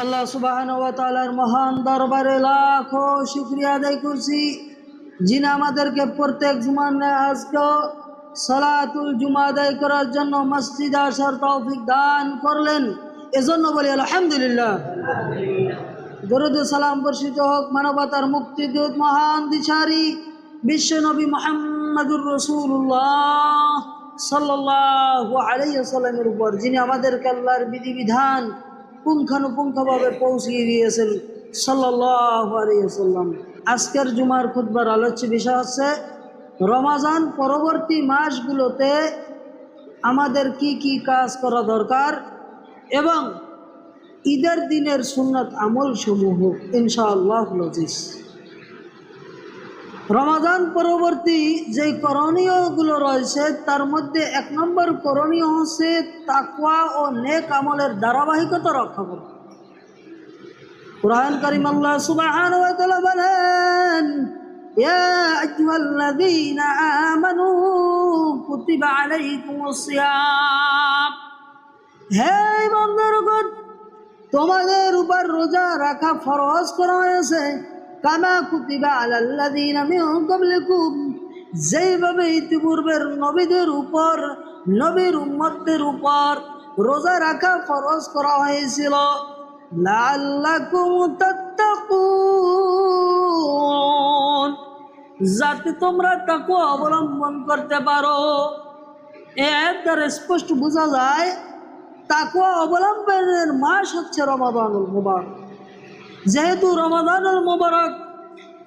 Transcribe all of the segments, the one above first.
আল্লাহ সুবহানাহু ওয়া তাআলার মহান দরবারে লাখো শুকরিয়া আদায় করছি, যিনি আমাদেরকে প্রত্যেক জুমার আজকে সালাতুল জুমা আদায় করার জন্য মসজিদে আসার তৌফিক দান করলেন। এজন্য বলি আলহামদুলিল্লাহ। দরুদ ও সালাম বর্ষিত হোক মানবতার মুক্তিদূত মহান দিশারি বিশ্বনবী মুহাম্মদুর রাসূলুল্লাহ সাল্লাল্লাহু আলাইহি ওয়াসাল্লামের উপর, যিনি আমাদেরকে আল্লাহর বিধিবিধান পুঙ্খানুপুঙ্খভাবে পৌঁছিয়ে দিয়েছেন সাল্লাল্লাহু আলাইহি ওয়াসাল্লাম। আজকের জুমার খুতবার আলোচ্য বিষয় হচ্ছে রমাজান পরবর্তী মাসগুলোতে আমাদের কি কি কাজ করা দরকার এবং ঈদের দিনের সুন্নাত আমল সমূহ ইনশাআল্লাহ আজিজ। রমাজান পরবর্তী যে করণীয়গুলো রয়েছে তার মধ্যে এক নম্বর করণীয় হচ্ছে তাকওয়া ও নেক আমলের ধারাবাহিকতা রক্ষা করা। কুরআন কারীম আল্লাহ সুবহানাহু ওয়া তাআলা বলেন, ইয়া আইয়ুহাল্লাযীনা আমানু কুতিবা আলাইকুমুস সিয়াম, হে ঈমানদারগণ, তোমাদের উপর রোজা রাখা ফরজ করা হয়েছে কামা কুতিবা আলাল্লাযীনা মিন ক্বাবলিকুম, যেভাবে ইতিপূর্বের নবীদের উপর, নবীর উম্মতদের উপর রোজা রাখা ফরজ করা হয়েছিল, লাআল্লাকুম তাত্তাকুন, যাতে তোমরা তাকওয়া অবলম্বন করতে পারো। এর দ্বারা স্পষ্ট বোঝা যায় তাকওয়া অবলম্বনের মাস হচ্ছে রমাদানুল মুবারক। যেহেতু রমাদানুল মুবারক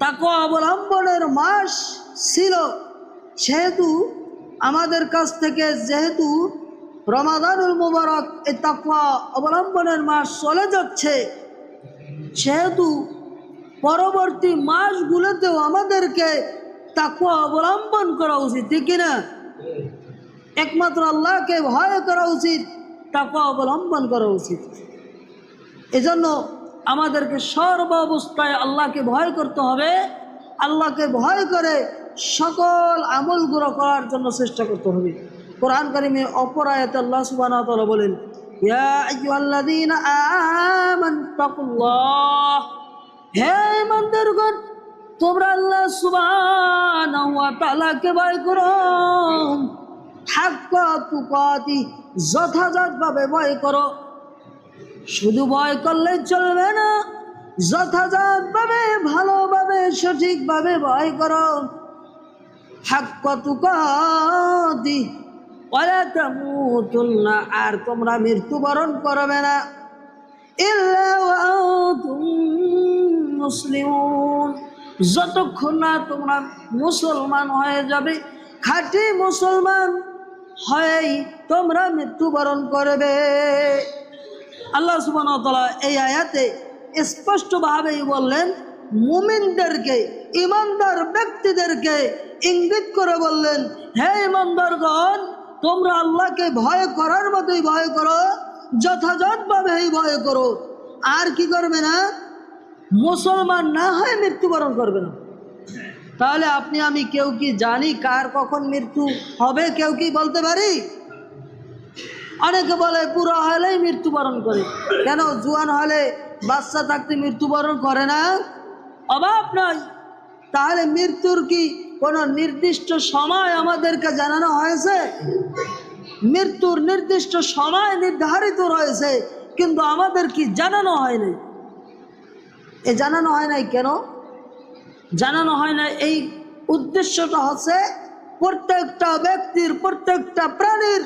তাকওয়া অবলম্বনের মাস ছিল, সেহেতু আমাদের কাছ থেকে যেহেতু রমাদানুল মুবারক এই তাকওয়া অবলম্বনের মাস চলে যাচ্ছে, সেহেতু পরবর্তী মাসগুলোতেও আমাদেরকে তাকওয়া অবলম্বন করা উচিত, ঠিক কিনা? একমাত্র আল্লাহকে ভয় করা উচিত, তাকওয়া অবলম্বন করা উচিত। এজন্য আমাদেরকে সর্ব অবস্থায় আল্লাহকে ভয় করতে হবে। আল্লাহকে ভয় করে সকল আমলগুলো করার জন্য চেষ্টা করতে হবে। কোরআন কারিমে অপর আয়াতে আল্লাহ সুবহানাহু ওয়া তাআলা বলেন, ইয়া আইয়ুহাল্লাযীনা আমানু তাকুল্লাহ, হে ঈমানদারগণ, তোমরা আল্লাহ সুবহানাহু ওয়া তাআলাকে ভয় করো, হাক্কা তুকাতি, যথাযথভাবে ভয় করো। শুধু ভয় করলে চলবে না, যথাযথভাবে, ভালোভাবে, সঠিকভাবে ভয় করো। হাক্কা তুকাতি ওয়ালা তামুতুন্না, আর তোমরা মৃত্যুবরণ করবে না, ইল্লা ওয়া আনতুম মুসলিমুন, যতক্ষণ না তোমরা মুসলমান হয়ে যাবে। খাঁটি মুসলমান হয়েই তোমরা মৃত্যুবরণ করবে। আল্লাহ সুবহানাহু ওয়া তাআলা এই আয়াতে স্পষ্টভাবেই বললেন, মুমিনদেরকে, ঈমানদার ব্যক্তিদেরকে ইঙ্গিত করে বললেন, হে ঈমানদারগণ, তোমরা আল্লাহকে ভয় করার মতোই ভয় করো, যথাযথভাবেই ভয় করো। আর কি করবে না? মুসলমান না হয়ে মৃত্যুবরণ করবে না। তাহলে আপনি আমি কেউ কি জানি কার কখন মৃত্যু হবে? কেউ কি বলতে পারি? অনেকে বলে বুড়া হলেই মৃত্যুবরণ করে, কেন জোয়ান হলে বাচ্চা থাকতে মৃত্যুবরণ করে না? অভাব নাই। তাহলে মৃত্যুর কি কোনো নির্দিষ্ট সময় আমাদেরকে জানানো হয়েছে? মৃত্যুর নির্দিষ্ট সময় নির্ধারিত রয়েছে, কিন্তু আমাদের কি জানানো হয় নাই। এ জানানো হয় নাই কেন? জানানো হয় না এই উদ্দেশ্যটা হচ্ছে প্রত্যেকটা ব্যক্তির, প্রত্যেকটা প্রাণীর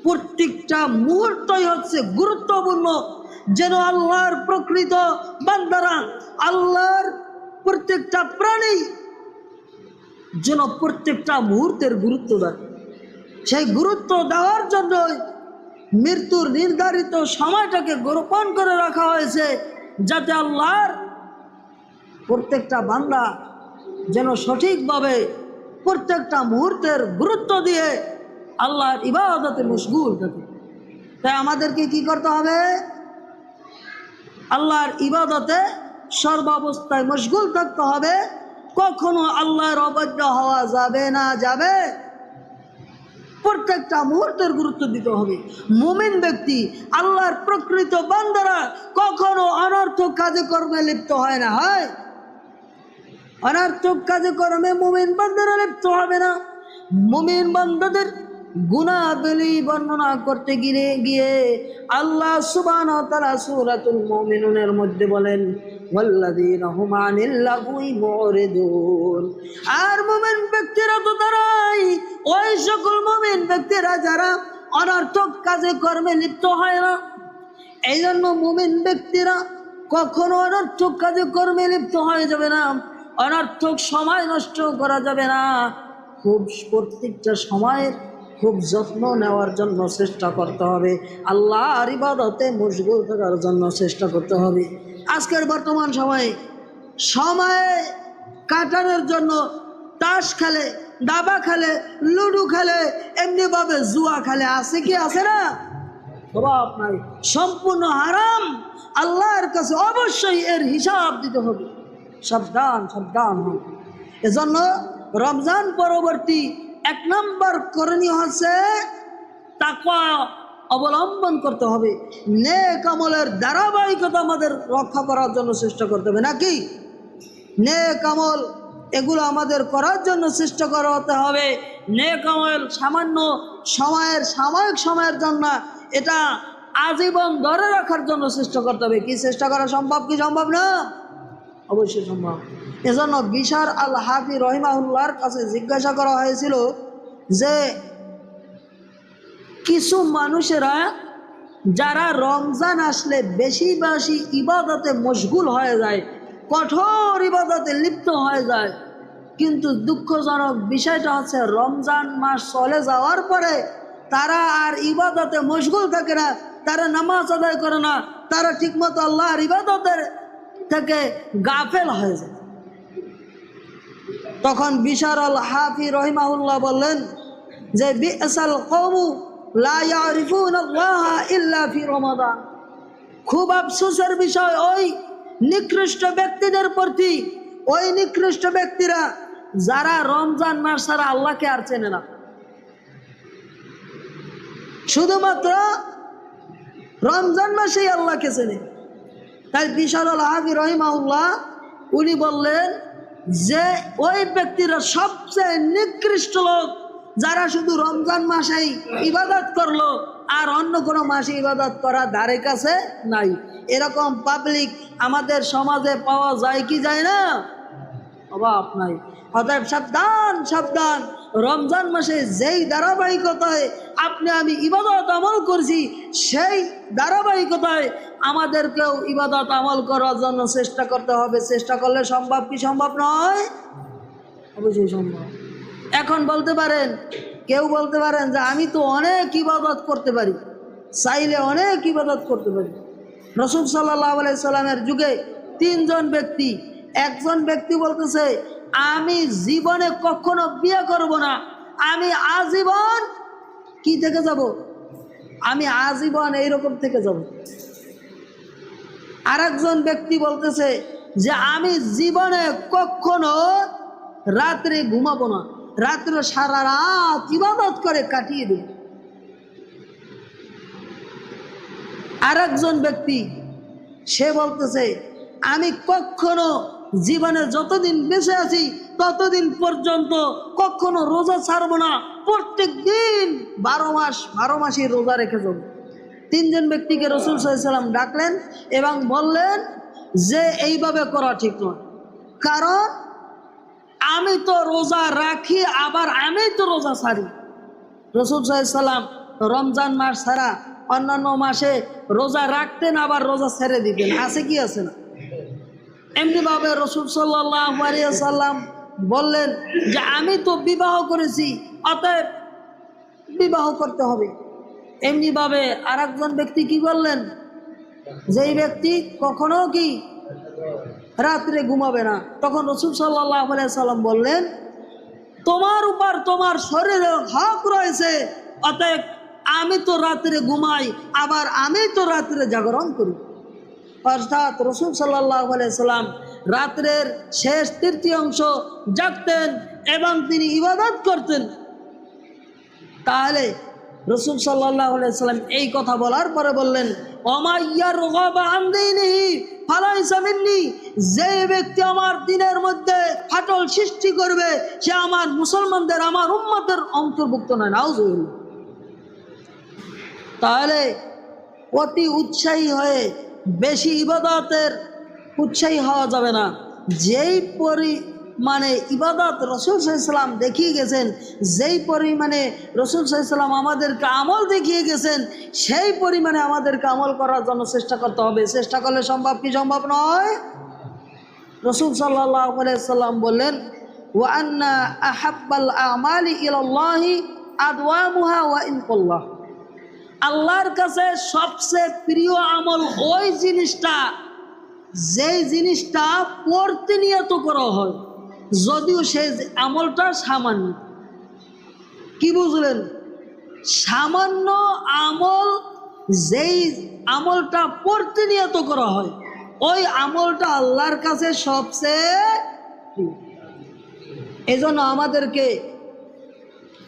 প্রত্যেকটা মুহূর্তই হচ্ছে গুরুত্বপূর্ণ, যেন আল্লাহর প্রকৃত বান্দারা, আল্লাহর প্রত্যেকটা প্রাণী যেন প্রত্যেকটা মুহূর্তের গুরুত্ব দেয়। সেই গুরুত্ব দেওয়ার জন্য মৃত্যুর নির্ধারিত সময়টাকে গোপন করে রাখা হয়েছে, যাতে আল্লাহর প্রত্যেকটা বান্দা যেন সঠিকভাবে প্রত্যেকটা মুহূর্তের গুরুত্ব দিয়ে আল্লাহর ইবাদতে মশগুল থাকে। তাই আমাদেরকে কি করতে হবে? আল্লাহর ইবাদতে সর্বাবস্থায় মশগুল থাকতে হবে। কখনো আল্লাহর অবাধ্য হওয়া যাবে না। যাবে প্রত্যেকটা মুহূর্তের গুরুত্ব দিতে হবে। মুমিন ব্যক্তি, আল্লাহর প্রকৃত বান্দারা কখনো অনর্থক কাজে কর্মে লিপ্ত হয় না। হয় অনর্থক কাজে কর্মে মুমিন বান্দারা লিপ্ত হবে না। মুমিন বান্দাদের গুনাহগুলি বর্ণনা করতে গিয়ে আল্লাহ সুবহানাহু ওয়া তাআলা সূরাতুল মুমিনুনের মধ্যে বলেন, ওয়াল্লাযীনা হুম আনিল লাগwi মুরিদুন। আর মুমিন ব্যক্তিরা তো তারাই, ওই সকল মুমিন ব্যক্তিরা যারা অনর্থক কাজে কর্মে লিপ্ত হয় না। এই জন্য মুমিন ব্যক্তিরা কখনো অনর্থক কাজে কর্মে লিপ্ত হয়ে যাবে না, অনর্থক সময় নষ্ট করা যাবে না। খুব প্রত্যেকটা সময়ের খুব যত্ন নেওয়ার জন্য চেষ্টা করতে হবে, আল্লাহর ইবাদতে মশগুল থাকার জন্য চেষ্টা করতে হবে। আজকের বর্তমান সময়ে কাটানোর জন্য তাস খেলে, দাবা খেলে, লুডু খেলে, এমনিভাবে জুয়া খেলে, আছে কি আছে না? অভাব নাই, সম্পূর্ণ হারাম। আল্লাহর কাছে অবশ্যই এর হিসাব দিতে হবে। সাবধান সাবধান হন। এজন্য রমজান পরবর্তী 1 নম্বর করণীয় হচ্ছে তাকওয়া অবলম্বন করতে হবে। নেক আমলের ধারাবাহিকতা আমাদের রক্ষা করার জন্য চেষ্টা করতে হবে, নাকি? নেক আমল এগুলো আমাদের করার জন্য চেষ্টা করতে হবে। নেক আমল সামান্য সাময়িক সময়ের জন্য, এটা আজীবন ধরে রাখার জন্য চেষ্টা করতে হবে। কি চেষ্টা করা সম্ভব কি সম্ভব না? অবশ্যই সম্ভব। এজন্য বিশার আল হাফি রহিমাহুল্লাহর কাছে জিজ্ঞাসা করা হয়েছিল যে কিছু মানুষেরা যারা রমজান আসলে বেশি বেশি ইবাদতে মশগুল হয়ে যায়, কঠোর ইবাদতে লিপ্ত হয়ে যায়, কিন্তু দুঃখজনক বিষয়টা হচ্ছে রমজান মাস চলে যাওয়ার পরে তারা আর ইবাদতে মশগুল থাকে না, তারা নামাজ আদায় করে না, তারা ঠিকমতো আল্লাহর ইবাদতের থেকে গাফেল হয়ে যায়। তখন বিশার আল হাফি রহিমাহুল্লাহ বললেন যে বিআসাল কওমু লা ইয়ারিফুনাল্লাহা ইল্লা ফি রমাদান। খুব আফসোসের বিষয় ওই নিকৃষ্ট ব্যক্তিদের প্রতি, ওই নিকৃষ্ট ব্যক্তিরা যারা রমজান মাস ছাড়া আল্লাহকে আর চেনে না, শুধুমাত্র রমজান মাসেই আল্লাহকে চেনে। তাই বিশার আল হাফি রহিমাহুল্লাহ উনি বললেন যে ওই ব্যক্তিরা সবচেয়ে নিকৃষ্ট লোক যারা শুধু রমজান মাসেই ইবাদত করলো আর অন্য কোনো মাসে ইবাদত করা ধারে কাছে নাই। এরকম পাবলিক আমাদের সমাজে পাওয়া যায় কি যায় না? অভাব নাই। অতএব সাবধান সাবধান। রমজান মাসে যেই ধারাবাহিকতায় আপনি আমি ইবাদত আমল করছি, সেই ধারাবাহিকতায় আমাদেরকেও ইবাদত আমল করার জন্য চেষ্টা করতে হবে। চেষ্টা করলে সম্ভব কি সম্ভব নয়? অবশ্যই সম্ভব। এখন কেউ বলতে পারেন যে আমি তো অনেক ইবাদত করতে পারি, চাইলে অনেক ইবাদত করতে পারি। রাসূল সাল্লাল্লাহু আলাইহি সাল্লামের যুগে 3 জন ব্যক্তি, একজন ব্যক্তি বলতেছে আমি জীবনে কখনো বিয়ে করব না, আমি আজীবন কি থেকে যাব, আমি আজীবন এইরকম থেকে যাব। আরেকজন ব্যক্তি বলতেছে যে আমি জীবনে কখনো রাত্রে ঘুমাবো না, রাত্রে সারা রাত ইবাদত করে কাটিয়ে দেব। আরেকজন ব্যক্তি সে বলতেছে আমি কখনো জীবনে যতদিন বেঁচে আছি ততদিন পর্যন্ত কখনো রোজা ছাড়বো না, প্রত্যেক দিন 12 মাসই রোজা রেখে যাব। 3 জন ব্যক্তিকে রাসূল সাল্লাল্লাহু আলাইহি ওয়াসাল্লাম ডাকলেন এবং বললেন যে এইভাবে করা ঠিক নয়, কারণ আমি তো রোজা রাখি আবার আমি তো রোজা ছাড়ি। রাসূল সাল্লাল্লাহু আলাইহি ওয়াসাল্লাম রমজান মাস ছাড়া অন্যান্য মাসে রোজা রাখতেন আবার রোজা ছেড়ে দিতেন, আছে কি আছে না? এমনিভাবে রাসূল সাল্লাল্লাহু আলাইহি ওয়াসাল্লাম বললেন যে আমি তো বিবাহ করেছি, অতএব বিবাহ করতে হবে। এমনিভাবে আরেকজন ব্যক্তি কি বললেন, যেই ব্যক্তি কখনো কি রাত্রে ঘুমাবে না, তখন রাসূল সাল্লাল্লাহু আলাইহি ওয়াসাল্লাম বললেন তোমার উপর তোমার শরীরের হক রয়েছে, অতএব আমি তো রাত্রে ঘুমাই আবার আমি তো রাত্রে জাগরণ করি। অর্থাৎ রাসূল সাল্লাল্লাহু আলাইহি ওয়াসাল্লাম রাত্রের শেষ তৃতীয়াংশ জাগতেন এবং তিনি ইবাদত করতেন। তাহলে রসুল সাল্লাল্লাহু আলাইহি সাল্লাম এই কথা বলার পরে বললেন, ওমাইয়ার গাবা আন দীনিহি ফালাইসা মিন্নি, যে ব্যক্তি আমার দ্বীনের মধ্যে ফাটল সৃষ্টি করবে সে আমার মুসলমানদের, আমার উম্মতের অন্তর্ভুক্ত নয়। নাউজুবিল্লাহ। তাহলে অতি উৎসাহী হয়ে বেশি ইবাদতের উৎসাহী হওয়া যাবে না। যেই পরিমাণে ইবাদত রসুল সাল্লাল্লাহু আলাইহি সাল্লাম দেখিয়ে গেছেন, যেই পরিমাণে রসুল সাল্লাল্লাহু আলাইহি সাল্লাম আমাদেরকে আমল দেখিয়ে গেছেন, সেই পরিমাণে আমাদেরকে আমল করার জন্য চেষ্টা করতে হবে। চেষ্টা করলে সম্ভব কি সম্ভব নয়? রসুল সাল্লাল্লাহু আলাইহি সাল্লাম বললেন, ওয়া আন্না আহাব্বাল আমালি ইলাল্লাহি আদওয়ামুহা ওয়া ইন কুল্লাহ, আল্লাহর কাছে সবচেয়ে প্রিয় আমল ওই জিনিসটা যেই জিনিসটা প্রতিনিয়ত করা হয়, যদিও সেই আমলটা সামান্য। কি বুঝলেন? সামান্য আমল, যেই আমলটা প্রতিনিয়ত করা হয় ওই আমলটা আল্লাহর কাছে সবচেয়ে প্রিয়। এজন্য আমাদেরকে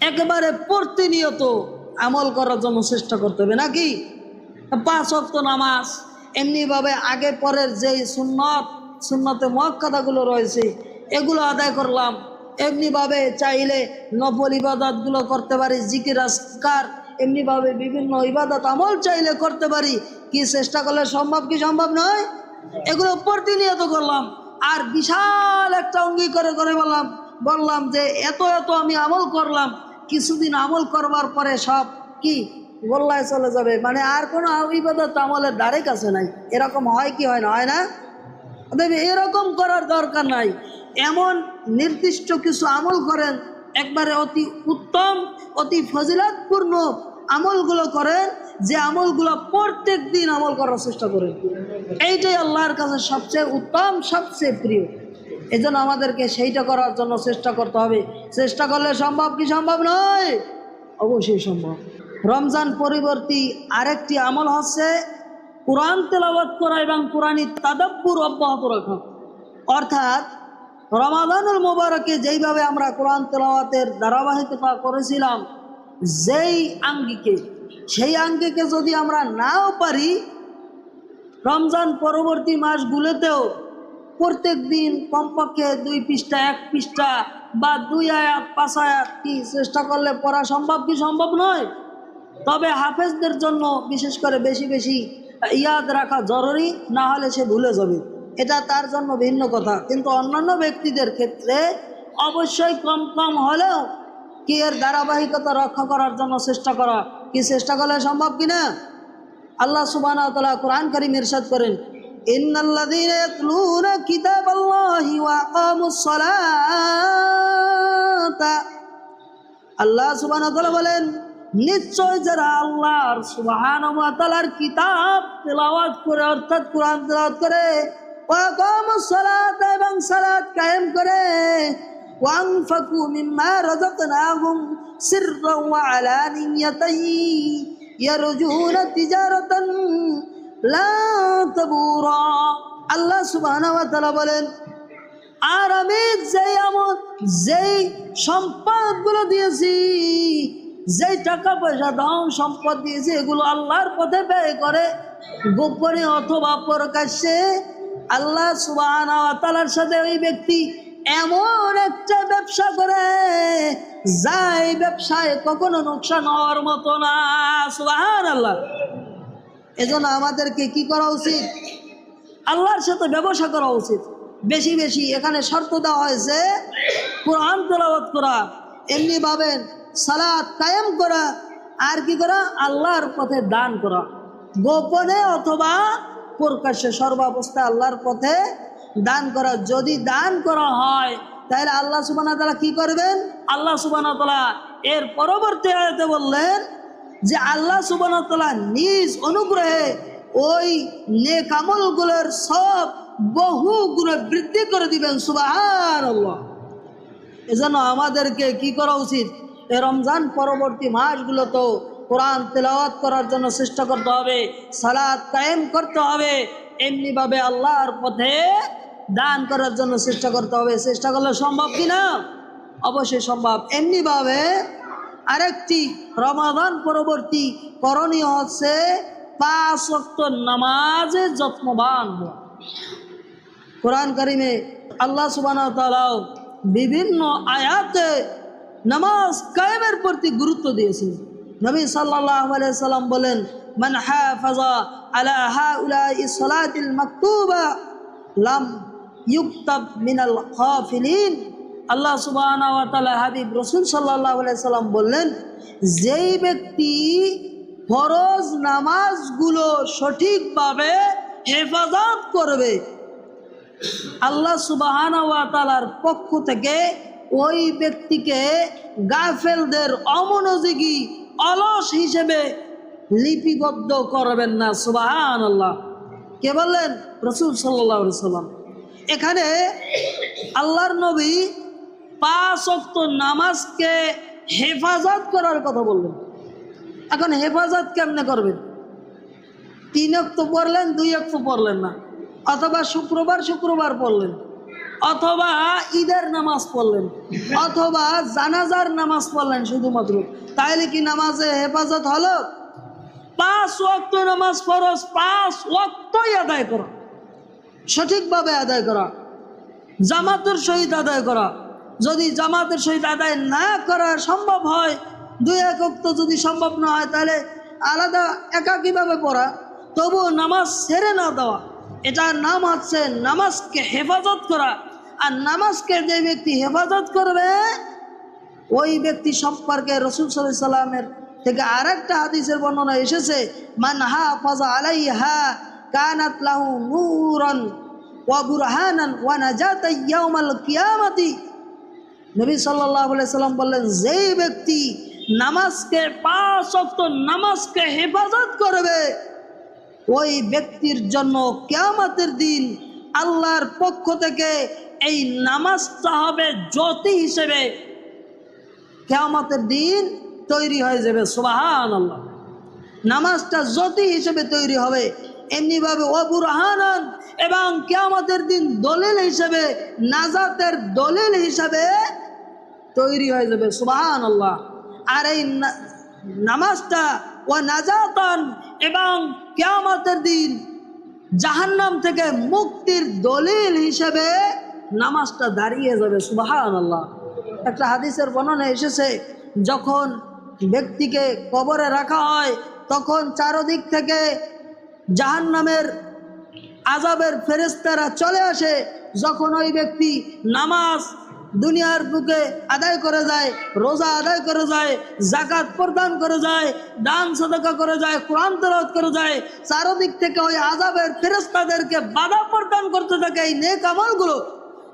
একেবারে প্রতিনিয়ত আমল করার জন্য চেষ্টা করতে হবে, নাকি? 5 ওয়াক্ত নামাজ এমনিভাবে আগে পরের যেই সুন্নতে মুআক্কাদাগুলো রয়েছে এগুলো আদায় করলাম। এমনিভাবে চাইলে নফল ইবাদতগুলো করতে পারি, জিকির আজকার, এমনিভাবে বিভিন্ন ইবাদত আমল চাইলে করতে পারি। কি চেষ্টা করলে সম্ভব কি সম্ভব নয়? এগুলো প্রতিনিয়ত করলাম। আর বিশাল একটা অঙ্গীকার করে বললাম যে এত এত আমি আমল করলাম, কিছুদিন আমল করবার পরে সব কি গোল্লায় চলে যাবে, মানে আর কোনো ইবাদত আমলের ধারে কাছে নাই। এরকম হয় কি হয় না? হয় না? এরকম করার দরকার নাই। এমন নির্দিষ্ট কিছু আমল করেন, একবারে অতি উত্তম অতি ফজিলতপূর্ণ আমলগুলো করেন, যে আমলগুলো প্রত্যেক দিন আমল করার চেষ্টা করেন। এইটাই আল্লাহর কাছে সবচেয়ে উত্তম, সবচেয়ে প্রিয়। এই জন্য আমাদেরকে সেইটা করার জন্য চেষ্টা করতে হবে। চেষ্টা করলে সম্ভব কি সম্ভব নয়? অবশ্যই সম্ভব। রমজান পরবর্তী আরেকটি আমল হচ্ছে কোরআন তেলাওয়াত করা এবং কোরআনী তাদাব্বুর অব্যাহত রাখা। অর্থাৎ রমাদানুল মুবারকে যেইভাবে আমরা কোরআন তেলাওয়াতের ধারাবাহিকতা করেছিলাম, যেই আঙ্গিকে, সেই আঙ্গিকে যদি আমরা নাও পারি, রমজান পরবর্তী মাসগুলোতেও প্রত্যেক দিন কমপক্ষে 2 পৃষ্ঠা 1 পৃষ্ঠা বা 2 আয়াত 5 আয়াত কি চেষ্টা করলে পড়া সম্ভব কি সম্ভব নয়? তবে হাফেজদের জন্য বিশেষ করে বেশি বেশি ইয়াদ রাখা জরুরি, না হলে সে ভুলে যাবে। এটা তার জন্য ভিন্ন কথা। কিন্তু অন্যান্য ব্যক্তিদের ক্ষেত্রে অবশ্যই কম কম হলেও কি এর ধারাবাহিকতা রক্ষা করার জন্য চেষ্টা করা, কি চেষ্টা করলে সম্ভব কিনা? আল্লাহ সুবহানাহু ওয়া তাআলা কোরআন কারীম ইরশাদ করেন, ইন্নাল্লাযীনা ইয়াতলুনা কিতাবাল্লাহি ওয়া আকামুস সালাতা, আল্লাহ সুবহানাহু ওয়া তাআলা বলেন, নিশ্চয় যারা আল্লাহর সুবহানাহু ওয়া তাআলার কিতাব তেলাওয়াত করে, অর্থাৎ কোরআন তেলাওয়াত করে, ওয়া আকামুস সালাতা, এবং সালাত কায়েম করে, ওয়া আনফাকু মিম্মা রাযাকনাহুম সিররান ওয়া আলানিয়াতান ইয়ারজুনা তিজারাতান লা তাবুরা। আল্লাহ সুবহানাহু ওয়া তাআলা বলেন, আর আমি যেই সম্পদগুলো দিয়েছি, যেই টাকা পয়সা ধন সম্পদ দিয়েছি, এগুলো আল্লাহর পথে ব্যয় করে, গোপনে অথবা প্রকাশ্যে, আল্লাহ সুবহানাহু ওয়া তাআলার সাথে ওই ব্যক্তি এমন একটা ব্যবসা করে যাই ব্যবসায় কখনো নোকসান হওয়ার মতো না। সুবহানাল্লাহ। এজন্য আমাদেরকে কি করা উচিত? আল্লাহর সাথে ব্যবসা করা উচিত। বেশি বেশি এখানে শর্ত দেওয়া হয়েছে কোরআন তেলাওয়াত করা, এমনি ভাবে সালাত কায়েম করা, আর কি করা? আল্লাহর পথে দান করা, গোপনে অথবা প্রকাশ্যে, সর্বাবস্থায় আল্লাহর পথে দান করা। যদি দান করা হয় তাহলে আল্লাহ সুবহানাহু ওয়া তাআলা কি করবেন? আল্লাহ সুবহানাহু ওয়া তাআলা এর পরবর্তী আয়াতে বললেন যে আল্লাহ সুবহানাহু ওয়া তাআলা নিজ অনুগ্রহে ওই নেক আমলগুলোর সব বহু গুণে বৃদ্ধি করে দিবেন। সুবহানাল্লাহ। এজন্য আমাদেরকে কি করা উচিত? এই রমজান পরবর্তী মাসগুলোতেও কোরআন তেলাওয়াত করার জন্য চেষ্টা করতে হবে, সালাত কায়েম করতে হবে, এমনিভাবে আল্লাহর পথে দান করার জন্য চেষ্টা করতে হবে। চেষ্টা করলে সম্ভব কিনা? অবশ্যই সম্ভব। এমনিভাবে আরেকটি রমাদান পরবর্তী করণীয় হচ্ছে 5 ওয়াক্ত নামাজে যত্নবান হওয়া। কোরআন কারিমে আল্লাহ সুবহানাহু ওয়া তাআলা বিভিন্ন আয়াতে নামাজ কায়েমের প্রতি গুরুত্ব দিয়েছেন। নবী সাল্লাল্লাহু আলাইহি সাল্লাম বলেন, মান হাফাযা আলা হাউলাই সালাতিল মাকতুবা লাম ইউকতাব মিনাল গাফিলিন। আল্লাহ সুবহানাহু ওয়া তাআলা হাবিব রাসূল সাল্লাল্লাহু আলাইহি সাল্লাম বললেন, যেই ব্যক্তি ফরজ নামাজগুলো সঠিকভাবে হেফাজত করবে, আল্লাহ সুবহানাহু ওয়া তাআলার পক্ষ থেকে ওই ব্যক্তিকে গাফেলদের, অমনোযোগী, অলস হিসেবে লিপিবদ্ধ করবেন না। সুবহানাল্লাহ। কে বললেন? রাসূল সাল্লাল্লাহু আলাইহি সাল্লাম। এখানে আল্লাহর নবী 5 ওয়াক্ত নামাজকে হেফাজত করার কথা বললেন। এখন হেফাজত কেমনে করবেন? 3 ওয়াক্ত পড়লেন, 2 ওয়াক্ত পড়লেন না, অথবা শুক্রবার পড়লেন, অথবা ঈদের নামাজ পড়লেন, অথবা জানাজার নামাজ পড়লেন শুধুমাত্র, তাইলে কি নামাজে হেফাজত হলো? 5 ওয়াক্ত নামাজ ফরজ, 5 ওয়াক্তই আদায় করা, সঠিকভাবে আদায় করা, জামাতের সহিত আদায় করা। যদি জামাতের সহিত আদায় না করা সম্ভব হয়, 2-1 ওয়াক্ত যদি সম্ভব না হয়, তাহলে আলাদা একাকীভাবে পড়া, তবু নামাজ ছেড়ে না দেওয়া, এটার নাম হচ্ছে নামাজকে হেফাজত করা। আর নামাজকে যে ব্যক্তি হেফাজত করবে, ওই ব্যক্তি সম্পর্কে রাসূল সাল্লাল্লাহু আলাইহি সাল্লামের থেকে আরেকটা হাদিসের বর্ণনা এসেছে, মান হাফাযা আলাইহা কানাত লাহু নূরান ওয়া বুরহানান ওয়া নাজাতা ইয়াউমাল কিয়ামাতি। নবী সাল্লাল্লাহু আলাইহি সাল্লাম বললেন, যেই ব্যক্তি নামাজকে 5 ওয়াক্ত নামাজকে হেফাজত করবে, ওই ব্যক্তির জন্য কিয়ামতের দিন আল্লাহর পক্ষ থেকে এই নামাজটা হবে জ্যোতি হিসেবে কিয়ামতের দিন তৈরি হয়ে যাবে। সুবহানাল্লাহ। নামাজটা জ্যোতি হিসেবে তৈরি হবে, এমনিভাবে বুরহানান, এবং কিয়ামতের দিন দলিল হিসেবে, নাজাতের দলিল হিসেবে তৈরি হয়ে যাবে। সুবহানাল্লাহ। আর এই নামাজটা নাজাতান, এবং কিয়ামতের দিন জাহান্নাম থেকে মুক্তির দলিল হিসেবে নামাজটা দাঁড়িয়ে যাবে। সুবহানাল্লাহ। একটা হাদিসের বর্ণনা এসেছে, যখন ব্যক্তিকে কবরে রাখা হয়, তখন চারদিক থেকে জাহান্নামের আযাবের ফেরেশতারা চলে আসে। যখন ওই ব্যক্তি নামাজ দুনিয়ার বুকে আদায় করে যায়, রোজা আদায় করে যায়, যাকাত প্রদান করে যায়, দান সাদাকা করে যায়, কোরআন তেলাওয়াত করে যায়, চারদিক থেকে ওই আযাবের ফেরেশতাদেরকে বাধা প্রদান করতে থাকে এই নেক আমলগুলো।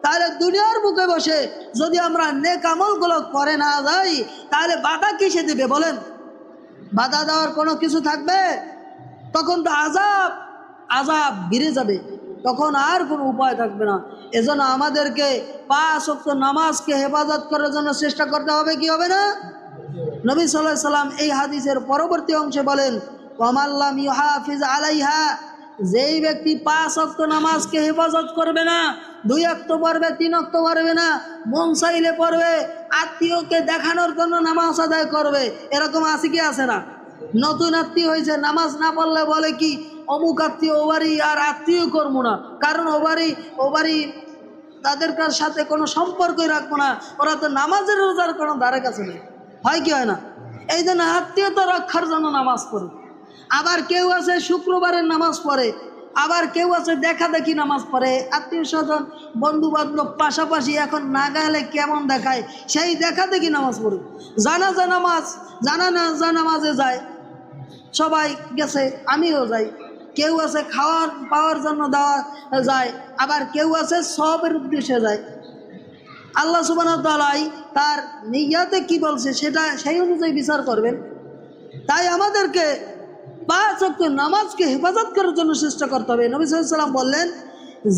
তাহলে দুনিয়ার বুকে বসে যদি আমরা নেক আমলগুলো করে না যাই, তাহলে বাধা কিসে দেবে বলেন? বাধা দেওয়ার কোনো কিছু থাকবে? তখন তো আযাব ঘিরে যাবে, তখন আর কোনো উপায় থাকবে না। এজন্য আমাদেরকে 5 ওয়াক্ত নামাজকে হেফাজত করার জন্য চেষ্টা করতে হবে, কি হবে না? নবী সাল্লাল্লাহু আলাইহি সাল্লাম এই হাদিসের পরবর্তী অংশে বলেন, ওয়ামাল্লাম ইউহাফিজ আলাইহা, যেই ব্যক্তি 5 ওয়াক্ত নামাজকে হেফাজত করবে না, 2 ওয়াক্ত পড়বে, 3 ওয়াক্ত পড়বে না, মন চাইলে পড়বে, আত্মীয়কে দেখানোর জন্য নামাজ আদায় করবে, এরকম আছে কি আছে না? নতুন আত্মীয় হয়েছে, নামাজ না পড়লে বলে কি অমুক আত্মীয় ও বাড়ি আর আত্মীয় করবো না, কারণ ও বাড়ি তাদের সাথে কোনো সম্পর্কই রাখবো না, ওরা তো নামাজের রোজার কোনো ধারে কাছে নেই। হয় কি হয় না? এই জন্য আত্মীয়তা রক্ষার জন্য নামাজ পড়ে। আবার কেউ আছে শুক্রবারের নামাজ পড়ে, আবার কেউ আছে দেখা দেখি নামাজ পড়ে, আত্মীয় স্বজন বন্ধু বান্ধব পাশাপাশি এখন না গেলে কেমন দেখায়, সেই দেখা দেখি নামাজ পড়ে। জানাজা নামাজে যায়, সবাই গেছে, আমিও যাই। কেউ আছে খাওয়ার পাওয়ার জন্য দেওয়া যায়, আবার কেউ আছে সবের উদ্দেশ্যে যায়। আল্লাহ সুবহানাহু ওয়া তাআলা তার নিয়তে কি বলছে সেটা সেই অনুযায়ী বিচার করবেন। তাই আমাদেরকে 5 ওয়াক্ত নামাজকে হেফাজত করার জন্য চেষ্টা করতে হবে। নবী সাল্লাল্লাহু আলাইহি ওয়াসাল্লাম বললেন,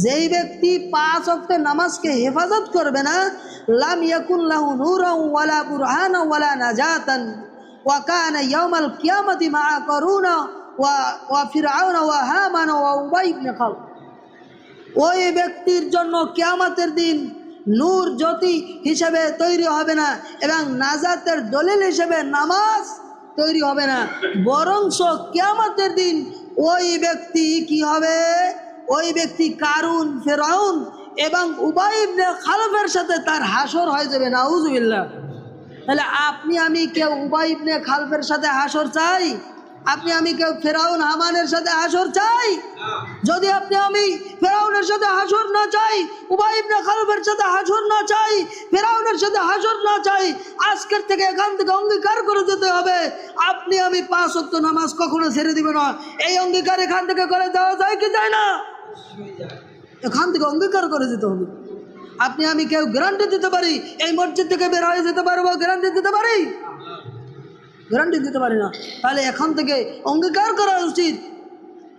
যেই ব্যক্তি 5 ওয়াক্ত নামাজকে হেফাজত করবে না, লাম ইয়াকুন লাহু নূরান ওয়ালা বুরহানান ওয়ালা নাজাতান ওয়া কানা ইয়াউমাল কিয়ামাতি মা কারুনা ওয়া ফিরআউনা ওয়া হামান ওয়া উবাই ইবনে খালদ। ওই ব্যক্তির জন্য কিয়ামতের দিন নূর জ্যোতি হিসেবে তৈরি হবে না এবং নাজাতের দলিল হিসেবে নামাজ তৈরি হবে না, বরঞ্চ কিয়ামতের দিন ওই ব্যক্তি কি হবে? ওই ব্যক্তি কারুন, ফেরাউন এবং উবাই ইবনে খালফের সাথে তার হাসর হয়ে যাবে। নাউজুবিল্লাহ। তাহলে আপনি আমি কেউ উবাই ইবনে খালফের সাথে হাসর চাই? আপনি আমি কেউ ফেরাউন হামানের সাথে হাসর চাই? যদি আপনি আমি ফেরাউনের সাথে হাসর না চাই, উবাই ইবনে খালফের সাথে হাসর না চাই, ফেরাউনের সাথে হাসর না চাই, আজকের থেকে এখান থেকে অঙ্গীকার করে যেতে হবে আপনি আমি 5 ওয়াক্ত নামাজ কখনো ছেড়ে দিব না। এই অঙ্গীকার এখান থেকে করে দেওয়া যায় কি যায় না? এখান থেকে অঙ্গীকার করে যেতে হবে। আপনি আমি কেউ গ্যারান্টি দিতে পারি এই মসজিদ থেকে বের হয়ে যেতে পারবো? গ্যারান্টি দিতে পারি? গ্যারান্টি দিতে পারি না। তাহলে এখন থেকে অঙ্গীকার করা উচিত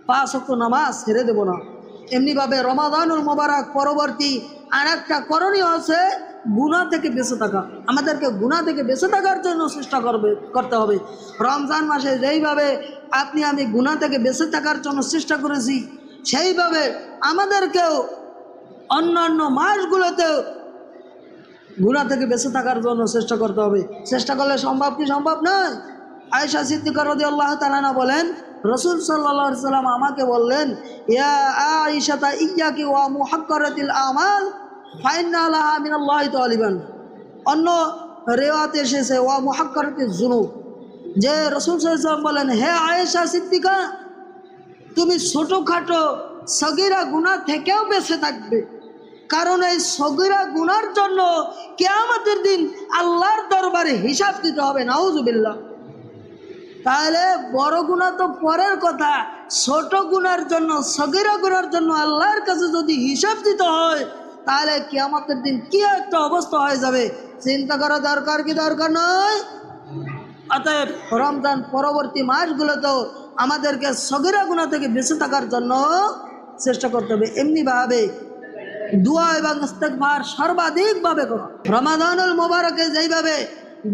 5 ওয়াক্ত নামাজ ছেড়ে দেব না। এমনিভাবে রমাদানুল মোবারক পরবর্তী আর একটা করণীয় আছে, গুনাহ থেকে বেঁচে থাকা। আমাদেরকে গুনাহ থেকে বেঁচে থাকার জন্য চেষ্টা করতে হবে। রমজান মাসে যেইভাবে আপনি আমি গুনাহ থেকে বেঁচে থাকার জন্য চেষ্টা করেছি, সেইভাবে আমাদেরকেও অন্যান্য মাসগুলোতেও গুনাহ থেকে বেঁচে থাকার জন্য চেষ্টা করতে হবে। চেষ্টা করলে সম্ভব কি সম্ভব নয়? আয়েশা সিদ্দিকা রাদিয়াল্লাহু তাআলা আনহা বলেন, রাসূল সাল্লাল্লাহু আলাইহি ওয়াসাল্লাম আমাকে বললেন, ইয়া আয়েশা ইয়াকি ওয়া মুহাক্কারাতিল আমাল ফাইন্না লাহা মিনাল্লাহি তাআলিবান। অন্য রিওয়ায়াতে এসেছে ওয়া মুহাক্কারাতিজ যুনুব, যে রাসূল সাল্লাল্লাহু আলাইহি ওয়াসাল্লাম বলেন, হে আয়েশা সিদ্দিকা, তুমি ছোটোখাটো সগীরা গুনাহ থেকেও বেঁচে থাকবে, কারণ এই সগীরা গুনার জন্য কিয়ামতের দিন আল্লাহর দরবারে হিসাব দিতে হবে। নাউজুবিল্লাহ। তাহলে বড় গুনাহ তো পরের কথা, ছোট গুনার জন্য, সগীরা গুনার জন্য আল্লাহর কাছে যদি হিসাব দিতে হয়, তাহলে কিয়ামতের দিন কি একটা অবস্থা হয়ে যাবে চিন্তা করা দরকার কি দরকার নয়? অতএব রমজান পরবর্তী মাসগুলোতেও আমাদেরকে সগীরা গুনাহ থেকে বেঁচে থাকার জন্য চেষ্টা করতে হবে। এমনিভাবে দোয়া এবং ইস্তেগফার সর্বাধিকভাবে করো। রমাদানুল মোবারকে যেইভাবে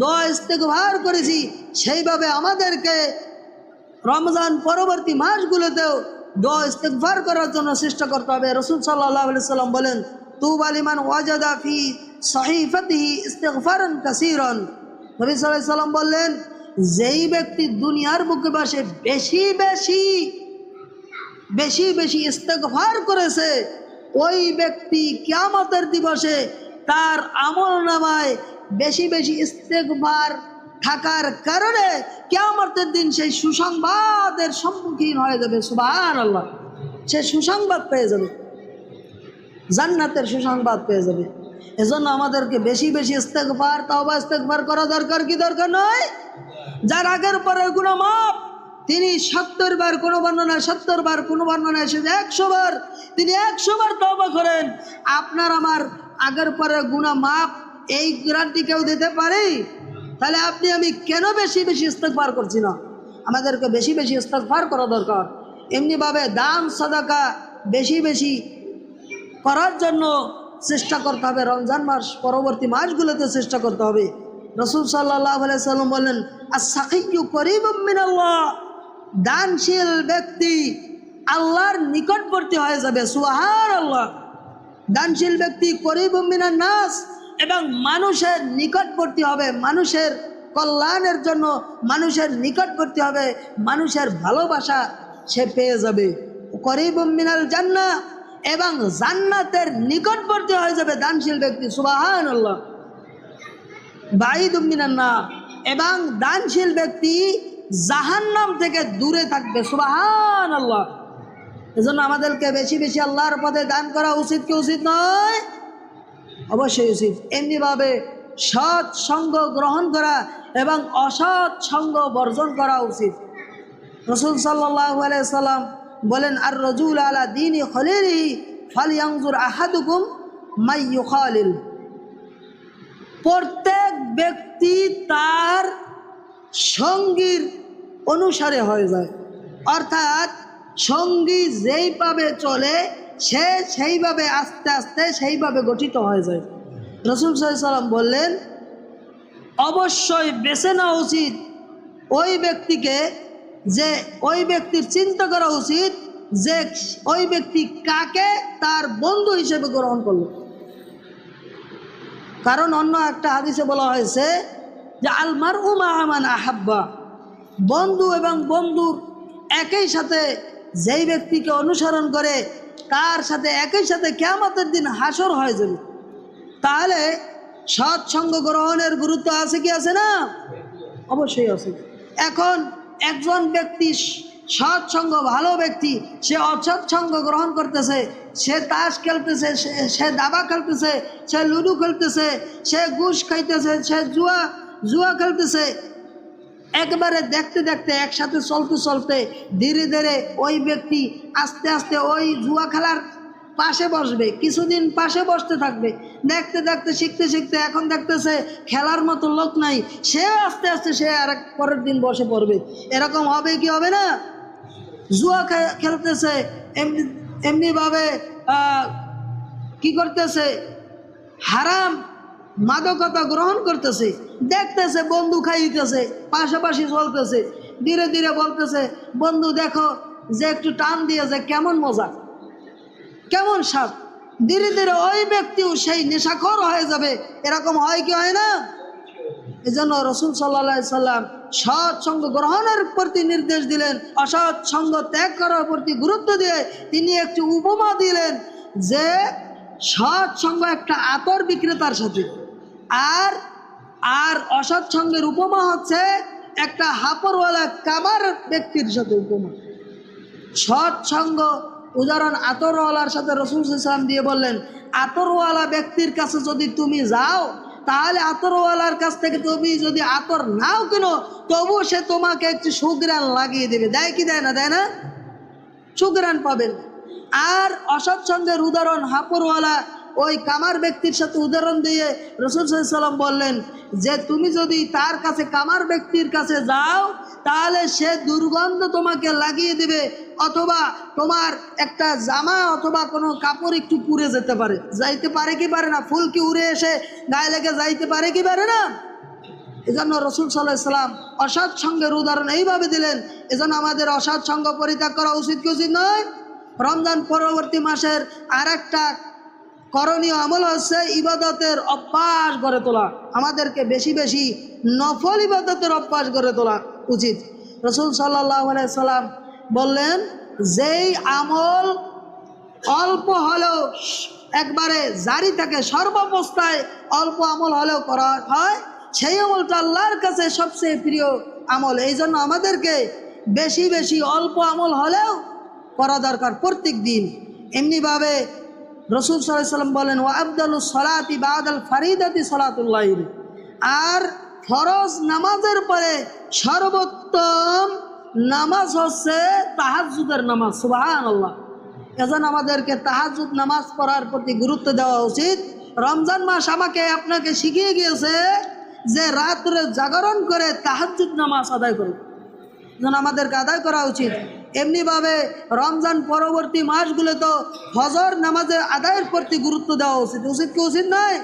দোয়া ইস্তেগফার করেছি, সেইভাবে আমাদেরকে রমজান পরবর্তী মাসগুলোতেও দোয়া ইস্তেগফার করার জন্য চেষ্টা করতে হবে। রাসূল সাল্লাল্লাহু আলাইহি ওয়াসাল্লাম বলেন, তুবা লিমান ওয়াজাদা ফি সহিফাতিহি ইস্তেগফারান কাসীরান। নবী সাল্লাল্লাহু আলাইহি ওয়াসাল্লাম বললেন, যেই ব্যক্তি দুনিয়ার বুকে বসে বেশি বেশি ইস্তেগফার করেছে, ওই ব্যক্তি কিয়ামতের দিবসে তার আমলনামায় বেশি বেশি ইস্তেগফার থাকার কারণে কিয়ামতের দিন সেই সুসংবাদের সম্মুখীন হয়ে যাবে। সুবহানাল্লাহ। সে সুসংবাদ পেয়ে যাবে, জান্নাতের সুসংবাদ পেয়ে যাবে। এজন্য আমাদেরকে বেশি বেশি ইস্তেগফার, তাওবা ইস্তেগফার করা দরকার কি দরকার নয়? যার আগের পরের গুনাহ মাফ, তিনি 70 বার, কোনো বর্ণনায় 70 বার, কোনো বর্ণনায় 100 বার, তিনি 100 বার তওবা করেন, আপনার আমার আগের পরের গুনাহ মাফ, এই গ্যারান্টি কেউ দিতে পারে? তাহলে আপনি আমি কেন বেশি বেশি ইস্তেগফার করছি না? আমাদেরকে বেশি বেশি ইস্তেগফার করা দরকার। এমনিভাবে দান সাদাকা বেশি বেশি করার জন্য চেষ্টা করতে হবে। রমজান মাস পরবর্তী মাসগুলোতে চেষ্টা করতে হবে। রাসূল সাল্লাল্লাহু আলাইহি ওয়াসাল্লাম বলেন, আস-সাকিয়্যু করিবুম মিনাল্লাহ, দানশীল ব্যক্তি আল্লাহর নিকটবর্তী হয়ে যাবে। সুবহানাল্লাহ। দানশীল ব্যক্তি করিবুম মিনান নাস, এবং মানুষের নিকটবর্তী হবে, মানুষের কল্যাণের জন্য মানুষের নিকটবর্তী হবে, মানুষের ভালোবাসা সে পেয়ে যাবে। করিবুম মিনাল জান্নাহ, এবং জান্নাতের নিকটবর্তী হয়ে যাবে দানশীল ব্যক্তি। সুবহানাল্লাহ। বাঈদুম মিনান নার, এবং দানশীল ব্যক্তি জাহান্নাম থেকে দূরে থাকবে। সুবহানাল্লাহ। এজন্য আমাদেরকে বেশি বেশি আল্লাহর পথে দান করা উচিত কি উচিত নয়? অবশ্যই উচিত। এমনিভাবে সৎ সঙ্গ গ্রহণ করা এবং অসৎ সঙ্গ বর্জন করা উচিত। রাসূল সাল্লাল্লাহু আলাইহি সাল্লাম বলেন, আর রাজুল আলা দীনি খলিলিহি ফালইয়ানজুর আহাদুকুম মাই ইউখালিল। প্রত্যেক ব্যক্তি তার সঙ্গীর অনুসারে হয়ে যায়, অর্থাৎ সঙ্গী যেইভাবে চলে সে সেইভাবে আস্তে আস্তে সেইভাবে গঠিত হয়ে যায়। রাসূল সাল্লাল্লাহু আলাইহি সাল্লাম বললেন, অবশ্যই বেছে নেওয়া উচিত ওই ব্যক্তিকে, যে ওই ব্যক্তির চিন্তা করা উচিত যে ওই ব্যক্তি কাকে তার বন্ধু হিসেবে গ্রহণ করলো। কারণ অন্য একটা হাদিসে বলা হয়েছে যে আল মারউ মা'a মান আহাব্বা, বন্ধু এবং বন্ধুর একই সাথে যেই ব্যক্তিকে অনুসরণ করে তার সাথে একই সাথে কিয়ামতের দিন হাসর হয়ে যাবে। তাহলে সৎসঙ্গ গ্রহণের গুরুত্ব আছে কি আছে না? অবশ্যই আছে। এখন একজন ব্যক্তি সৎসঙ্গ ভালো ব্যক্তি, সে অসৎসঙ্গ গ্রহণ করতেছে, সে তাস খেলতেছে, সে দাবা খেলতেছে, সে লুডো খেলতেছে, সে ঘুষ খাইতেছে, সে জুয়া খেলতেছে, একবারে দেখতে দেখতে একসাথে চলতে চলতে ধীরে ধীরে ওই ব্যক্তি আস্তে আস্তে ওই জুয়া খেলার পাশে বসবে, কিছুদিন পাশে বসতে থাকবে, দেখতে দেখতে শিখতে শিখতে এখন দেখতেছে খেলার মতো লোক নাই, সে আস্তে আস্তে সে আর পরের দিন বসে পড়বে। এরকম হবে কি হবে না? জুয়া খেলতেছে, এমনিভাবে কি করতেছে, হারাম মাদকতা গ্রহণ করতেছে, দেখতেছে বন্ধু খাইতেছে, পাশাপাশি চলতেছে, ধীরে ধীরে বলতেছে বন্ধু দেখো যে একটু টান দিয়েছে, কেমন মজা, কেমন স্বাদ, ধীরে ধীরে ওই ব্যক্তিও সেই নেশাখোর হয়ে যাবে। এরকম হয় কি হয় না? এই জন্য রসুল সাল্লাল্লাহু আলাইহি সাল্লাম সৎ সঙ্গ গ্রহণের প্রতি নির্দেশ দিলেন, অসৎ সঙ্গ ত্যাগ করার প্রতি গুরুত্ব দিয়ে তিনি একটি উপমা দিলেন যে সৎ সঙ্গ একটা আতর বিক্রেতার সাথে, আর আর অসৎ সঙ্গের উপমা হচ্ছে একটা হাপরওয়ালা কামার ব্যক্তির সাথে উপমা। সৎ সঙ্গ উদাহরণ আতরওয়ালার সাথে রাসূল সাল্লাল্লাহু আলাইহি ওয়াসাল্লাম দিয়ে বললেন, আতরওয়ালা ব্যক্তির কাছে যদি তুমি যাও তাহলে আতরওয়ালার কাছ থেকে তুমি যদি আতর নাও কেনো তবু সে তোমাকে একটু সুঘ্রাণ লাগিয়ে দেবে। দেয় কি দেয় না? দেয় না? সুঘ্রাণ পাবেন। আর অসৎ সঙ্গের উদাহরণ হাপরওয়ালা ওই কামার ব্যক্তির সাথে উদাহরণ দিয়ে রাসূল সাল্লাল্লাহু আলাইহি ওয়াসাল্লাম বললেন যে তুমি যদি তার কাছে কামার ব্যক্তির কাছে যাও তাহলে সে দুর্গন্ধ তোমাকে লাগিয়ে দেবে, অথবা তোমার একটা জামা অথবা কোনো কাপড় একটু পুড়ে যেতে পারে। যাইতে পারে কি পারে না? ফুল কি উড়ে এসে গায়ে লেগে যাইতে পারে কি পারে না? এজন্য রাসূল সাল্লাল্লাহু আলাইহি ওয়াসাল্লাম অসৎ সঙ্গের উদাহরণ এইভাবে দিলেন। এজন্য আমাদের অসৎ সঙ্গ পরিত্যাগ করা উচিত কি উচিত নয়? রমজান পরবর্তী মাসের আর একটা করণীয় আমল হচ্ছে ইবাদতের অভ্যাস গড়ে তোলা। আমাদেরকে বেশি বেশি নফল ইবাদতের অভ্যাস গড়ে তোলা উচিত। রাসূল সাল্লাল্লাহু আলাইহি সাল্লাম বললেন, যেই আমল অল্প হলেও একবারে জারি থাকে, সর্বাবস্থায় অল্প আমল হলেও করা হয়, সেই আমলটা আল্লাহর কাছে সবচেয়ে প্রিয় আমল। এই জন্য আমাদেরকে বেশি বেশি অল্প আমল হলেও করা দরকার প্রত্যেক দিন। এমনিভাবে রাসূল সাল্লাল্লাহু আলাইহি ওয়াসাল্লাম বলেন, ওয়া আফদালুস সালাতি বাদাল ফারিদাতি সালাতুল লাইল, আর ফরজ নামাজের পরে সর্বোত্তম নামাজ হচ্ছে তাহাজ্জুদের নামাজ। সুবহানাল্লাহ। এজন্য আমাদেরকে তাহাজ্জুদ নামাজ পড়ার প্রতি গুরুত্ব দেওয়া উচিত। রমজান মাস আমাকে আপনাকে শিখিয়ে গিয়েছে যে রাত্রে জাগরণ করে তাহাজ্জুদ নামাজ আদায় করুন, যেন আমাদেরকে আদায় করা উচিত। এমনিভাবে রমজান পরবর্তী মাসগুলো তো ফজর নামাজের আদায়ের প্রতি গুরুত্ব দেওয়া উচিত। উচিত কি উচিত নয়?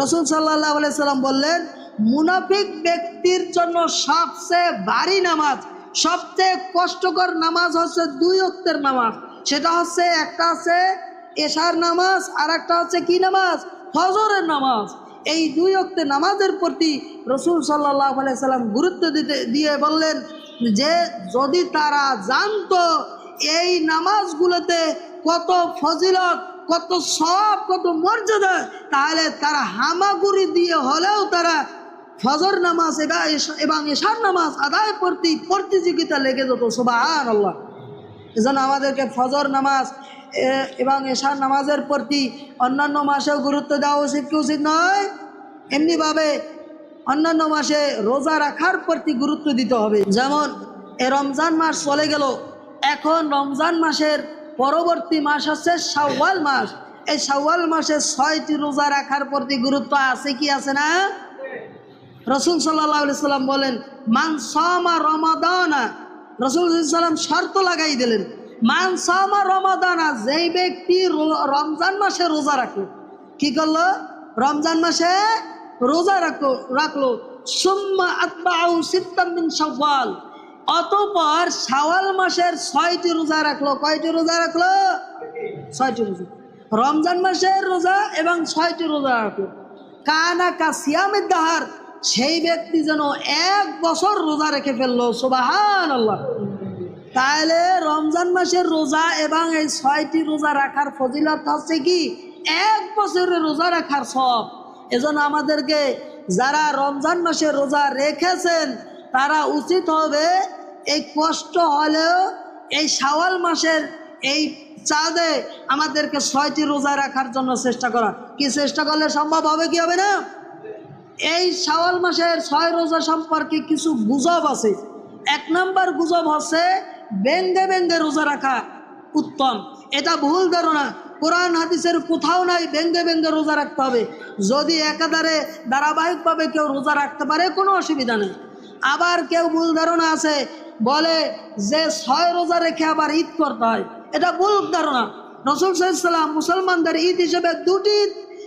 রাসূল সাল্লাল্লাহু আলাইহি সাল্লাম বললেন, মুনাফিক ব্যক্তির জন্য সবচেয়ে ভারী নামাজ, সবচেয়ে কষ্টকর নামাজ হচ্ছে 2 ওয়াক্তের নামাজ। সেটা হচ্ছে একটা হচ্ছে এশার নামাজ, আর একটা হচ্ছে কি নামাজ? ফজরের নামাজ। এই 2 ওয়াক্তের নামাজের প্রতি রাসূল সাল্লাল্লাহু আলাইহি সাল্লাম গুরুত্ব দিয়ে বললেন যে যদি তারা জানতো এই নামাজগুলোতে কত ফজিলত, কত সওয়াব, কত মর্যাদা, তাহলে তারা হামাগুড়ি দিয়ে হলেও তারা ফজর নামাজ এবং এশার নামাজ আদায় প্রতিযোগিতা লেগে যেত। সুবহানাল্লাহ। এজন্য আমাদেরকে ফজর নামাজ এবং এশার নামাজের প্রতি অন্যান্য মাসেও গুরুত্ব দেওয়া উচিত কি উচিত নয়? এমনিভাবে অন্যান্য মাসে রোজা রাখার প্রতি গুরুত্ব দিতে হবে। যেমন এ রমজান মাস চলে গেল, এখন রমজান মাসের পরবর্তী মাস হচ্ছে শাওয়াল মাস। এই শাওয়াল মাসে 6টি রোজা রাখার প্রতি গুরুত্ব আছে কি আছে না? রাসূল সাল্লাল্লাহু আলাইহি সাল্লাম বলেন, মান সামা রমাদানা, রাসূল সাল্লাল্লাহু আলাইহি সাল্লাম শর্ত লাগাই দিলেন, মান সামা রমাদানা, যেই ব্যক্তি রমজান মাসে রোজা রাখলো, কি করলো? রমজান মাসে রোজা রাখলো, সুম্মা আতবাউ সিত্তাম মিন শাওয়াল, অতঃপর শাওয়াল মাসের 6টি রোজা রাখলো। কয়টি রোজা রাখলো? 6টি রোজা। রমজান মাসের রোজা এবং 6টি রোজা রাখলো। কানা কা সিয়ামের দাহার, সেই ব্যক্তি যেন 1 বছর রোজা রেখে ফেললো। সুবহানাল্লাহ। তাহলে রমজান মাসের রোজা এবং এই 6টি রোজা রাখার ফজিলত হচ্ছে কি 1 বছরের রোজা রাখার সব। এজন্য আমাদেরকে যারা রমজান মাসের রোজা রেখেছেন তারা উচিত হবে এই কষ্ট হলেও এই শাওয়াল মাসের এই চাঁদে আমাদেরকে 6টি রোজা রাখার জন্য চেষ্টা করা। কি চেষ্টা করলে সম্ভব হবে, কি হবে না? এই শাওয়াল মাসের 6 রোজা সম্পর্কে কিছু গুজব আছে। 1 নম্বর গুজব হচ্ছে ব্যঙ্গে ব্যঙ্গে রোজা রাখা উত্তম। এটা ভুল ধারণা। কোরআন হাদিসের কোথাও নাই ব্যঙ্গে ব্যঙ্গে রোজা রাখতে হবে। যদি একাধারে ধারাবাহিকভাবে কেউ রোজা রাখতে পারে কোনো অসুবিধা নেই। আবার কেউ ভুল ধারণা আছে, বলে যে 6 রোজা রেখে আবার ঈদ করতে হয়। এটা ভুল ধারণা। রাসূল সাল্লাল্লাহু আলাইহি ওয়াসাল্লাম মুসলমানদের ঈদ হিসেবে 2টি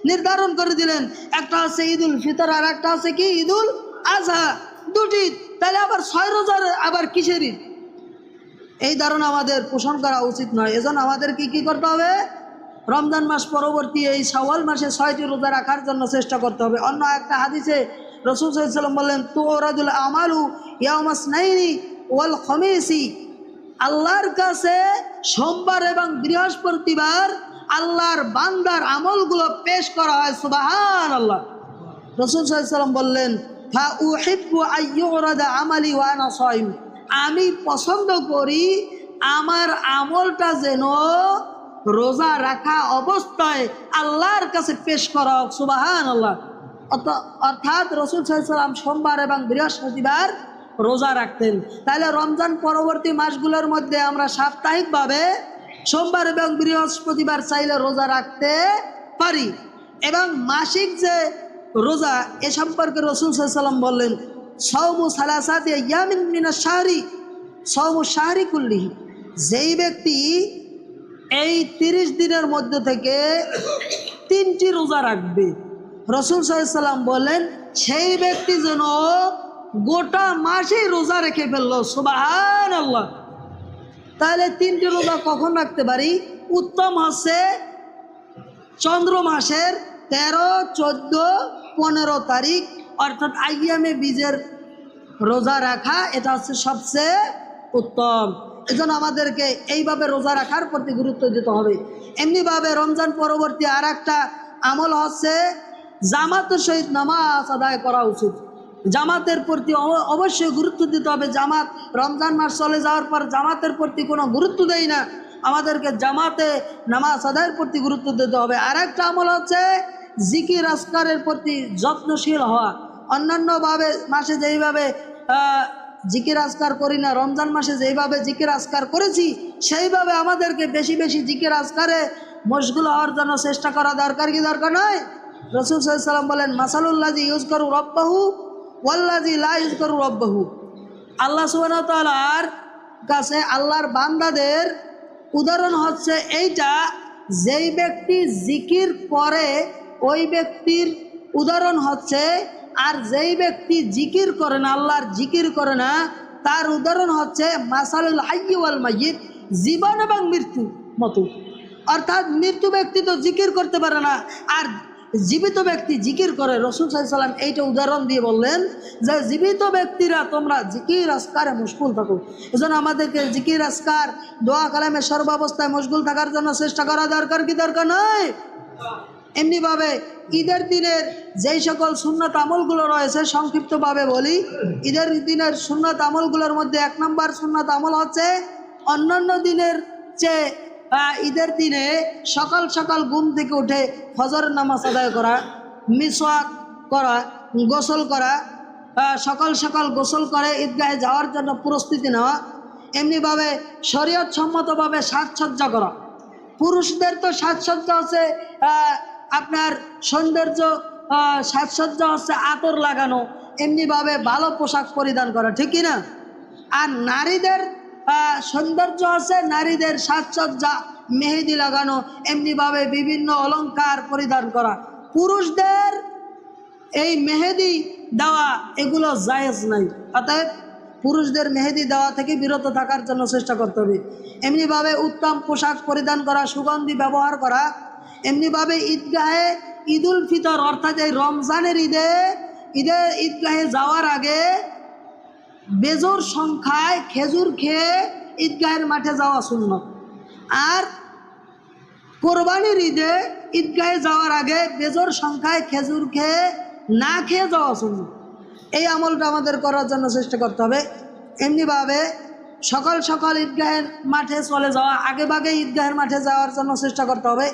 নির্ধারণ করে দিলেন। একটা হচ্ছে ঈদুল ফিতর আর একটা হচ্ছে কি ঈদুল আজহা, 2টি। তাহলে আবার 6 রোজার আবার কিসের ঈদ? এই ধারণা আমাদের পোষণ করা উচিত নয়। এজন্য আমাদেরকে কি করতে হবে? রমজান মাস পরবর্তী এই শাওয়াল মাসে 6টি রোজা রাখার জন্য চেষ্টা করতে হবে। অন্য একটা হাদিসে রাসূল সাল্লাল্লাহু আলাইহি ওয়াসাল্লাম বললেন, তুরাদুল আমালু ইয়াউমাস নাইনি ওয়াল খামিসি। আল্লাহর কাছে সোমবার এবং বৃহস্পতিবার আল্লাহর বান্দার আমলগুলো পেশ করা হয়। সুবহানাল্লাহ। রাসূল সাল্লাল্লাহু আলাইহি ওয়াসাল্লাম বললেন, ফা উহিব্বু আইয়ুরাদা আমালি ওয়া আনা সাইম। আমি পছন্দ করি আমার আমলটা যেন রোজা রাখা অবস্থায় আল্লাহর কাছে পেশ করা হোক। সুবহানাল্লাহ। অর্থাৎ রাসূল সাল্লাল্লাহু আলাইহি ওয়াসাল্লাম সোমবার এবং বৃহস্পতিবার রোজা রাখতেন। তাহলে রমজান পরবর্তী মাসগুলোর মধ্যে আমরা সাপ্তাহিকভাবে সোমবার এবং বৃহস্পতিবার চাইলে রোজা রাখতে পারি। এবং মাসিক যে রোজা এ সম্পর্কে রাসূল সাল্লাল্লাহু আলাইহি ওয়াসাল্লাম বললেন, সাওমু সালাসাতি আইয়ামিন মিনাশ শাহরি সাওমু শাহরি কুল্লিহি। যেই ব্যক্তি এই 30 দিনের মধ্যে থেকে 3টি রোজা রাখবে, রাসূল সাল্লাল্লাহু আলাইহি ওয়াসাল্লাম বলেন সেই ব্যক্তি যেন গোটা মাসে রোজা রেখে ফেললো। সুবহানাল্লাহ। তাহলে 3টি রোজা কখন রাখতে পারি? উত্তম হচ্ছে চন্দ্র মাসের 13, 14, 15 তারিখ, অর্থাৎ আইয়ামে বীজের রোজা রাখা। এটা হচ্ছে সবচেয়ে উত্তম। এজন্য আমাদেরকে এইভাবে রোজা রাখার প্রতি গুরুত্ব দিতে হবে। এমনিভাবে রমজান পরবর্তী আর একটা আমল হচ্ছে জামাতের সহিত নামাজ আদায় করা উচিত। জামাতের প্রতি অবশ্যই গুরুত্ব দিতে হবে। জামাত রমজান মাস চলে যাওয়ার পর জামাতের প্রতি কোনো গুরুত্ব দেয় না। আমাদেরকে জামাতে নামাজ আদায়ের প্রতি গুরুত্ব দিতে হবে। আর একটা আমল হচ্ছে জিকির আজকারের প্রতি যত্নশীল হওয়া। অন্যান্যভাবে মাসে যেইভাবে জিকির আজকার করি না, রমজান মাসে যেইভাবে জিকির আজকার করেছি সেইভাবে আমাদেরকে বেশি বেশি জিকির আজকারে মশগুল হওয়ার জন্য চেষ্টা করা দরকার। কি দরকার নয়? রাসূল সাল্লাল্লাহু আলাইহি ওয়াসাল্লাম বলেন, মাসালুল্লাযী ইউযকারু রাব্বাহু ওয়াল্লাযী লা ইউযকারু রাব্বাহু। আল্লাহ সুবহানাহু ওয়া তাআলার কাছে আল্লাহর বান্দাদের উদাহরণ হচ্ছে এইটা, যেই ব্যক্তি জিকির করে ওই ব্যক্তির উদাহরণ হচ্ছে, আর যেই ব্যক্তি জিকির করে না, আল্লাহর জিকির করে না, তার উদাহরণ হচ্ছে মাসালুল হাইয়্যি ওয়াল মাইয়িত, জীবন এবং মৃত্যু মতো। অর্থাৎ মৃত্যু ব্যক্তি তো জিকির করতে পারে না, আর জীবিত ব্যক্তি জিকির করে। রাসূল সাল্লাল্লাহু আলাইহি ওয়াসাল্লাম এইটা উদাহরণ দিয়ে বললেন যে জীবিত ব্যক্তিরা তোমরা জিকির আজকারে মশগুল থাকো। এজন্য আমাদেরকে জিকির আজকার দোয়া কালামে সর্বাবস্থায় মশগুল থাকার জন্য চেষ্টা করা দরকার। কি দরকার নয়? এমনিভাবে ঈদের দিনের যেই সকল সুন্নাত আমলগুলো রয়েছে সংক্ষিপ্তভাবে বলি। ঈদের দিনের সুন্নাত আমলগুলোর মধ্যে 1 নম্বর সুন্নাত আমল হচ্ছে অন্যান্য দিনের চেয়ে ঈদের দিনে সকাল সকাল ঘুম থেকে উঠে ফজরের নামাজ আদায় করা, মিসওয়াক করা, গোসল করা, সকাল সকাল গোসল করে ঈদগাহে যাওয়ার জন্য প্রস্তুতি নেওয়া। এমনিভাবে শরীয়ত সম্মতভাবে সাজসজ্জা করা। পুরুষদের তো সাজসজ্জা হচ্ছে আপনার সৌন্দর্য, সাজসজ্জা হচ্ছে আতর লাগানো, এমনিভাবে ভালো পোশাক পরিধান করা, ঠিক কি না? আর নারীদের সৌন্দর্য হচ্ছে নারীদের সাজসজ্জা, মেহেদি লাগানো, এমনিভাবে বিভিন্ন অলংকার পরিধান করা। পুরুষদের এই মেহেদি দেওয়া এগুলো জায়েজ নাই। অতএব পুরুষদের মেহেদি দেওয়া থেকে বিরত থাকার জন্য চেষ্টা করতে হবে। এমনিভাবে উত্তম পোশাক পরিধান করা, সুগন্ধি ব্যবহার করা, এমনিভাবে ঈদগাহে ঈদুল ফিতর অর্থাৎ এই রমজানের ঈদগাহে যাওয়ার আগে বেজোর সংখ্যায় খেজুর খেয়ে ঈদগাহের মাঠে যাওয়া সুন্নত। আর কোরবানির ঈদগাহে যাওয়ার আগে বেজোর সংখ্যায় খেজুর খেয়ে না খেয়ে যাওয়া সুন্নত। এই আমলটা আমাদের করার জন্য চেষ্টা করতে হবে। এমনিভাবে সকাল সকাল ঈদগাহের মাঠে চলে যাওয়া, আগে ভাগে ঈদগাহের মাঠে যাওয়ার জন্য চেষ্টা করতে হবে।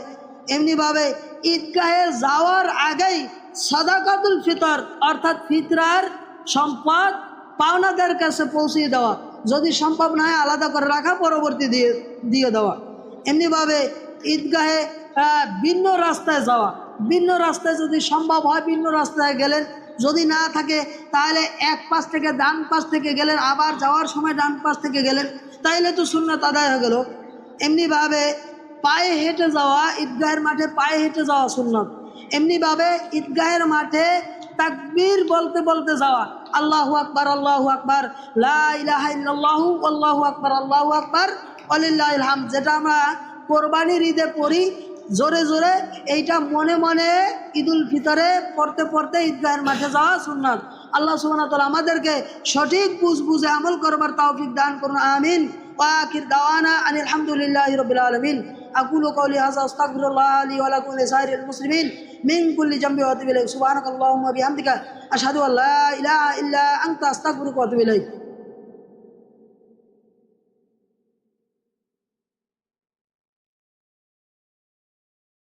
এমনিভাবে ঈদগাহে যাওয়ার আগেই সাদাকাতুল ফিতর অর্থাৎ ফিতরার সম্পদ পাওনাদের কাছে পৌঁছিয়ে দেওয়া, যদি সম্ভব না হয় আলাদা করে রাখা, পরবর্তী দিয়ে দেওয়া। এমনিভাবে ঈদগাহে ভিন্ন রাস্তায় যাওয়া, ভিন্ন রাস্তায় যদি সম্ভব হয় ভিন্ন রাস্তায় গেলেন, যদি না থাকে তাহলে এক পাশ থেকে ডান পাশ থেকে গেলেন, আবার যাওয়ার সময় ডান পাশ থেকে গেলেন, তাইলে তো সুন্নাত আদায় হয়ে গেল। এমনিভাবে পায়ে হেঁটে যাওয়া, ঈদগাহের মাঠে পায়ে হেঁটে যাওয়া সুন্নাত। এমনিভাবে ঈদগাহের মাঠে তাকবীর বলতে বলতে যাওয়া, আল্লাহু আকবার আল্লাহু আকবার, লা ইলাহা ইল্লাল্লাহু আল্লাহু আকবার আল্লাহু আকবার ওয়ালিল্লাহিল হামদ, যেটা আমরা কোরবানির ঈদে পড়ি জোরে জোরে, এইটা মনে মনে ঈদুল ফিতরে পড়তে পড়তে ঈদগাহের মাঠে যাওয়া সুন্নাত। আল্লাহ সুবহানাহু ওয়া তাআলা আমাদেরকে সঠিক বুঝে আমল করবার তৌফিক দান করুন, আমিন। ওয়া আখির দাওয়ানা আনিল হামদুলিল্লাহি রাব্বিল আলামিন। আকুলু কওলি হাযা আস্তাগফিরুল্লাহ লি ওয়া লাকুম ওয়া লিসাইরিল মুসলিমিন মিন কুল্লি যামবি ওয়া আতুবু ইলাইহি। সুবহানাকাল্লাহুম্মা ওয়া বিহামদিকা আশহাদু আল্লা ইলাহা ইল্লা আনতা আস্তাগফিরুকা ওয়া আতুবু ইলাইক।